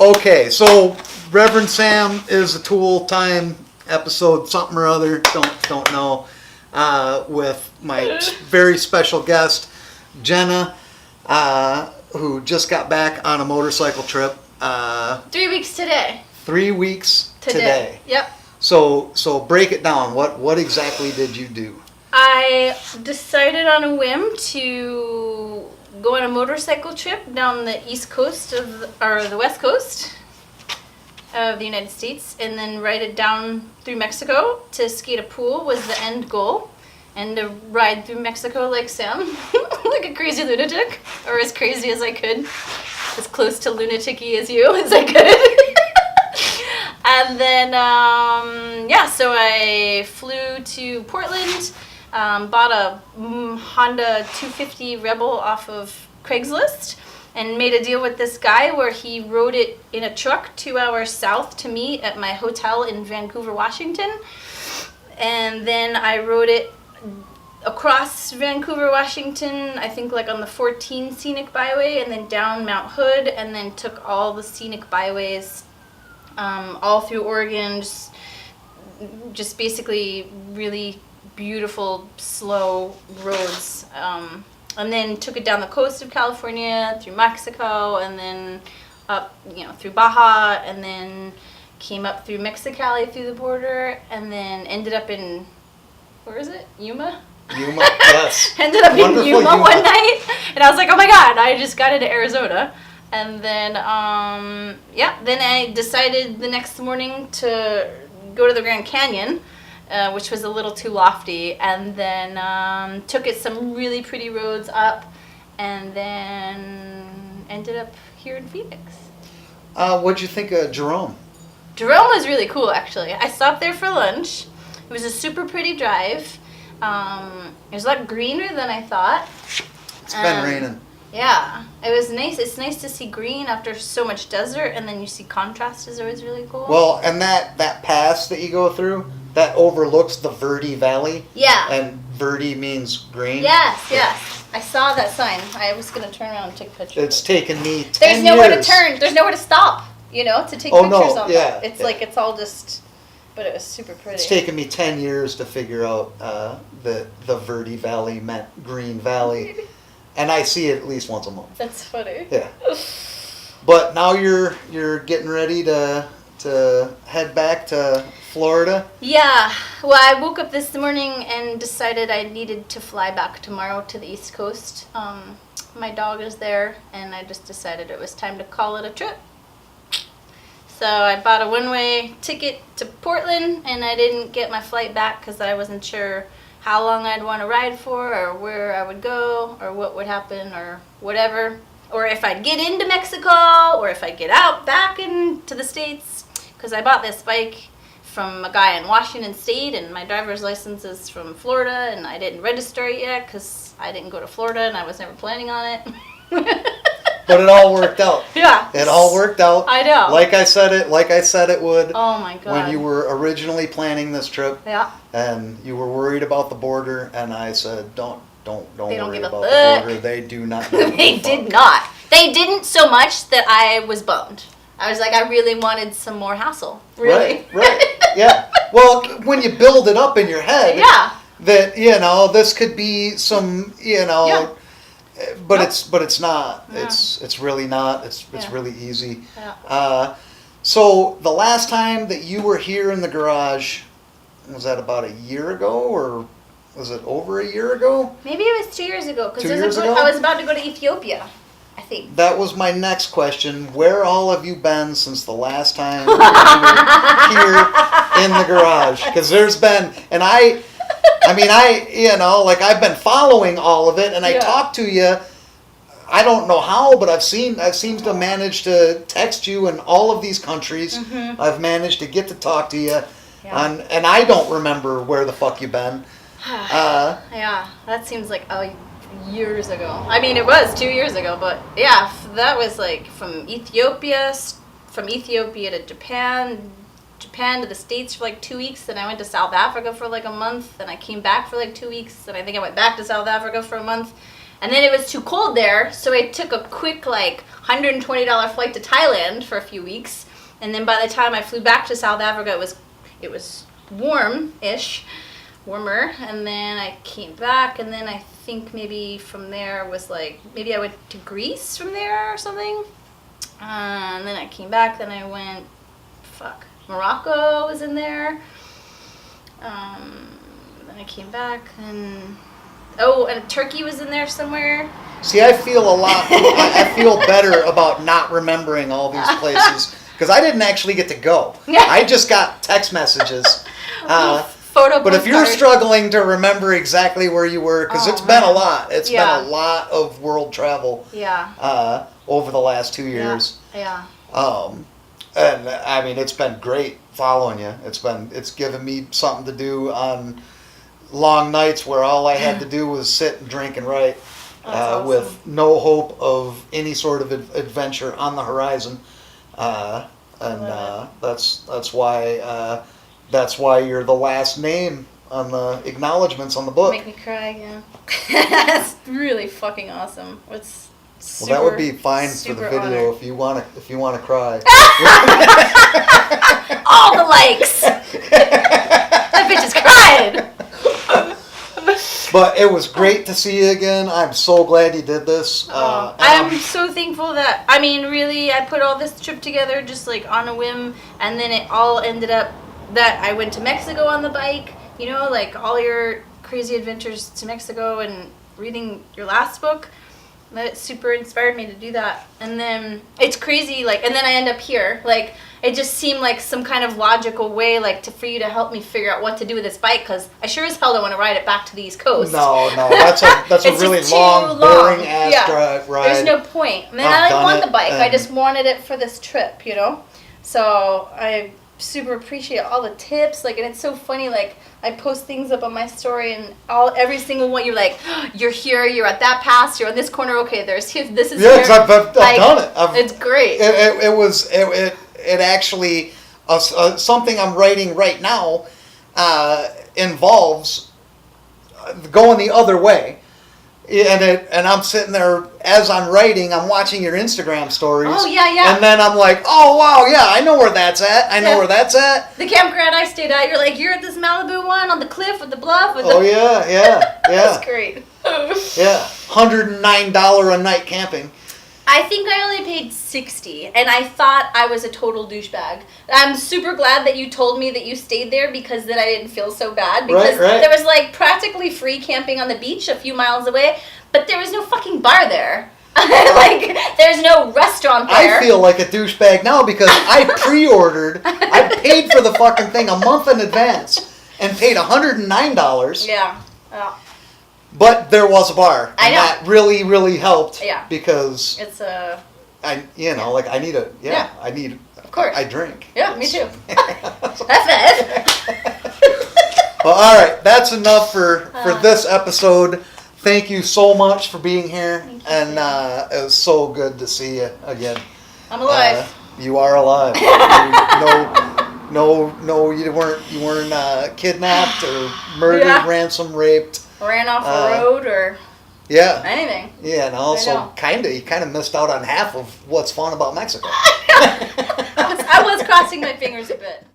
Okay, so Reverend Sam is a Tool Time episode, something or other, don't know, with my very special guest, Jenna, who just got back on a motorcycle trip. 3 weeks today. 3 weeks today. Yep. So break it down. What exactly did you do? I decided on a whim to go on a motorcycle trip down the east coast or the west coast of the United States, and then ride it down through Mexico. To skate a pool was the end goal, and to ride through Mexico like Sam, like a crazy lunatic, or as crazy as I could, as close to lunatic-y as you as I could. And then, so I flew to Portland, bought a Honda 250 Rebel off of Craigslist, and made a deal with this guy where he rode it in a truck 2 hours south to me at my hotel in Vancouver, Washington. And then I rode it across Vancouver, Washington, I think like on the 14 scenic byway, and then down Mount Hood, and then took all the scenic byways all through Oregon, just basically really beautiful, slow roads. And then took it down the coast of California, through Mexico, and then up, through Baja, and then came up through Mexicali through the border, and then ended up in, where is it? Yuma, yes. Ended up Wonderful in Yuma one night, and I was like, oh my god, I just got into Arizona. And then, then I decided the next morning to go to the Grand Canyon, which was a little too lofty, and then took it some really pretty roads up, and then ended up here in Phoenix. What'd you think of Jerome? Jerome was really cool, actually. I stopped there for lunch. It was a super pretty drive. It was a lot greener than I thought. It's been raining. Yeah, it was nice. It's nice to see green after so much desert, and then you see contrast is always really cool. Well, and that pass that you go through, that overlooks the Verde Valley. Yeah. And Verde means green. Yes. I saw that sign. I was going to turn around and take pictures. It's taken me 10 years. There's nowhere to turn. There's nowhere to stop, to take pictures on that. It's like, it's all just, but it was super pretty. It's taken me 10 years to figure out that the Verde Valley meant Green Valley. And I see it at least once a month. That's funny. Yeah. But now you're getting ready to head back to Florida? Yeah. Well, I woke up this morning and decided I needed to fly back tomorrow to the East Coast. My dog is there, and I just decided it was time to call it a trip. So I bought a one-way ticket to Portland, and I didn't get my flight back because I wasn't sure how long I'd want to ride for, or where I would go, or what would happen, or whatever. Or if I'd get into Mexico, or if I'd get out back into the States. Because I bought this bike from a guy in Washington State, and my driver's license is from Florida, and I didn't register it yet because I didn't go to Florida, and I was never planning on it. But it all worked out. Yeah. It all worked out. I know. Like I said it would. Oh my god. When you were originally planning this trip. Yeah. And you were worried about the border, and I said, don't worry give a about the fuck. border. They do not. They did not. They didn't so much that I was bummed. I was like, I really wanted some more hassle. Really. Right. Yeah. Well, when you build it up in your head. Yeah. That this could be some Yeah. But it's not. Yeah. It's really not. It's Yeah. really easy. Yeah. So the last time that you were here in the garage, was that about a year ago, or was it over a year ago? Maybe it was 2 years ago. 2 years ago? I was about to go to Ethiopia, I think. That was my next question. Where all have you been since the last time you were here in the garage? Because there's been, and I've been following all of it, and I talked to you. I don't know how, but I've seemed to manage to text you in all of these countries. Mm-hmm. I've managed to get to talk to you, and I don't remember where the fuck you've been. Yeah, that seems like years ago. I mean, it was 2 years ago, but yeah, that was like from Ethiopia to Japan to the States for like 2 weeks, then I went to South Africa for like a month, then I came back for like 2 weeks, and I think I went back to South Africa for a month, And then it was too cold there, so I took a quick like $120 flight to Thailand for a few weeks. And then by the time I flew back to South Africa, it was warm-ish, warmer. And then I came back, and then I think maybe from there was like, maybe I went to Greece from there or something. And then I came back, then I went, Morocco was in there. Then I came back, and Turkey was in there somewhere. See, I feel I feel better about not remembering all these places because I didn't actually get to go. I just got text messages. But if you're struggling to remember exactly where you were, because it's been a lot. It's been a lot of world travel. Yeah. Over the last 2 years. Yeah. And I mean, it's been great following you. It's given me something to do on long nights where all I had to do was sit and drink and write, awesome. with no hope of any sort of adventure on the horizon. That's why you're the last name on the acknowledgments on the book. Make me cry again. That's really fucking awesome. It's super, that would be fine for the video honored. if you want to cry. All the likes. That bitch is crying. But it was great to see you again. I'm so glad you did this. I'm so thankful that, I mean, really, I put all this trip together just like on a whim, and then it all ended up that I went to Mexico on the bike, you know, like all your crazy adventures to Mexico and reading your last book. That super inspired me to do that. And then it's crazy, like, and then I end up here. Like, it just seemed like some kind of logical way, like, for you to help me figure out what to do with this bike, because I sure as hell don't want to ride it back to the East Coast. No, that's a really long, boring ass ride. There's no point. And then I didn't want the bike. I just wanted it for this trip, you know? So I super appreciate all the tips, like, and it's so funny, like, I post things up on my story, and every single one, you're like, oh, you're here, you're at that pass, you're on this corner, okay, this is here. Yeah, I've done it. It's great. It actually, something I'm writing right now involves going the other way. And I'm sitting there as I'm writing. I'm watching your Instagram stories. Oh yeah. And then I'm like, oh wow, yeah, I know where that's at. I know where that's at. The campground I stayed at. You're like, you're at this Malibu one on the cliff with the bluff. Oh yeah. That's great. Yeah, $109 a night camping. I think I only paid $60, and I thought I was a total douchebag. I'm super glad that you told me that you stayed there, because then I didn't feel so bad. Because there was like practically free camping on the beach a few miles away, but there was no fucking bar there. Like, there's no restaurant there. I feel like a douchebag now because I I paid for the fucking thing a month in advance and paid $109. Yeah. But there was a bar. I know. That really, really helped. Yeah. Because it's I need I need. Of course. I drink. Yeah, me too. That's it. Well, all right. That's enough for this episode. Thank you so much for being here, and it was so good to see you again. I'm alive. You are alive. No, you weren't kidnapped or murdered, ransom, raped. Ran off the road or anything. Yeah, and also you kind of missed out on half of what's fun about Mexico. I was crossing my fingers a bit.